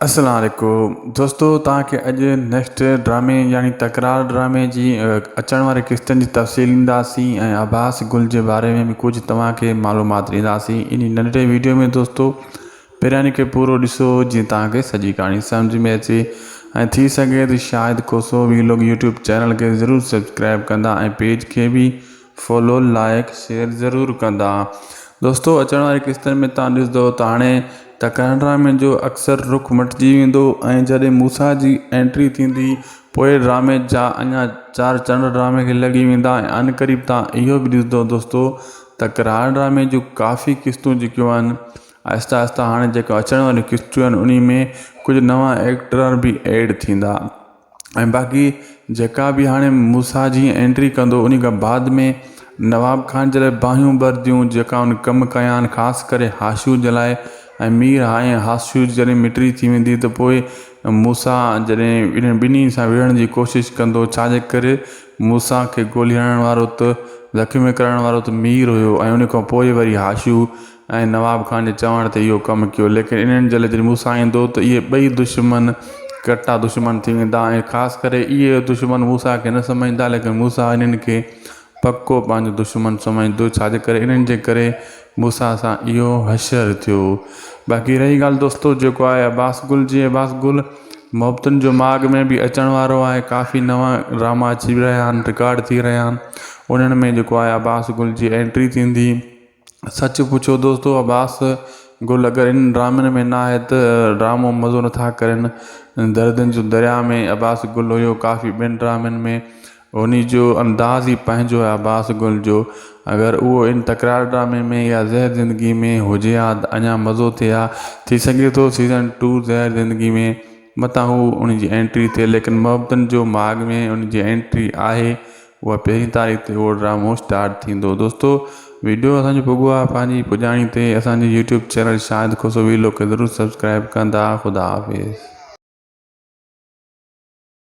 अस्सलाम वालेकुम दोस्तों, तव्हांखे अॼु नेक्स्ट ड्रामे यानी तकरार ड्रामे जी अचण वारे किस्तनि जी तफ़सील ॾींदासीं ऐं अब्बास गुल जे बारे में भी कुछ तव्हांखे मालूमात ॾींदासीं। इन नंढे वीडियो में दोस्तों पहिरियां खे पूरो ॾिसो जीअं तव्हांखे सॼी कहाणी सम्झ में अचे ऐं थी सघे त शायदि कोसो वीलॉग यूट्यूब चैनल के ज़रूरु सब्सक्राइब कंदा ऐं पेज के भी फॉलो लाइक शेयर ज़रूरु कंदा। दोस्तों अचण वारी किस्तनि में तव्हां ॾिसंदो त हाणे तकरार ड्रामे जो अक्सर रुख मटिजी वेंदो ऐं जॾहिं मूसा जी एंट्री थींदी पोइ ड्रामे जा अञा 4 चंड ड्रामे खे लॻी वेंदा ऐं अनक़रीब तव्हां इहो बि ॾिसंदो दोस्तों तकरार ड्रामे जूं काफ़ी किस्तूं जेकियूं आहिनि आहिस्ता आहिस्ता हाणे जेका अचण वारियूं किस्तूं आहिनि उन में कुझु नवां एक्टर भी ऐड थींदा ऐं बाक़ी जेका भी हाणे मूसा जी एंट्री कंदो उन खां बाद में नवाब खान जॾहिं बाहियूं भरदियूं जेका उन कमु कया आहिनि ख़ासि करे हाशू जे लाइ ऐं मीर ऐं हाशू जॾहिं मिटरी थी वेंदी त पोइ मूसा जॾहिं इन ॿिन्ही सां विढ़ण जी कोशिशि कंदो छाजे करे मूसा खे गोली हणण वारो त ज़ख़्मी करण वारो त मीर हुयो ऐं उन खां पोइ वरी हाशू ऐं नवाब खान जे चवण ते इहो कमु कयो। लेकिन इन्हनि जे लाइ जॾहिं मूसा ईंदो त इहे ॿई दुश्मन कट्टा दुश्मन थी वेंदा ऐं ख़ासि करे इहे दुश्मन मूसा खे न सम्झंदा लेकिन मूसा इन्हनि खे पक्को पंहिंजो दुश्मन सम्झंदो छाजे करे इन्हनि जे करे मूसा सां इहो हशर थियो। बाक़ी रही ॻाल्हि दोस्तों जेको आहे अब्बास गुल मोहब्बतुनि जो माग में भी अचण वारो आहे। काफ़ी नवां ड्रामा अची रहिया आहिनि रिकॉर्ड थी रहिया आहिनि उन्हनि में जेको आहे अब्बास गुल जी एंट्री थींदी। सच पुछो दोस्तों अब्बास गुल अगरि इन ड्रामनि में न आहे त ड्रामो मज़ो नथा करनि। दर्दनि जो दरिया में अब्बास गुल हुयो काफ़ी ॿियनि ड्रामनि में उन जो अंदाज़ ही पंहिंजो आहे अब्बास गुल जो। अगर उहो इन तकरार ड्रामे में या ज़हर ज़िंदगी में हुजे हा त अञा मज़ो थिए हा। थी सघे थो सीज़न 2 ज़हर ज़िंदगी में मतां हू उन जी एंट्री थिए लेकिन मोहब्बतुनि जो माग में उन जी एंट्री आहे उहा 1 तारीख़ ते उहो ड्रामो स्टार्ट थींदो। दोस्तों वीडियो असांजो पुॻो आहे पंहिंजी पुॼाणी ते असांजे यूट्यूब चैनल शाहिद कोसो वीलॉग खे ज़रूरु सब्सक्राइब कंदा। ख़ुदा हाफ़िज़।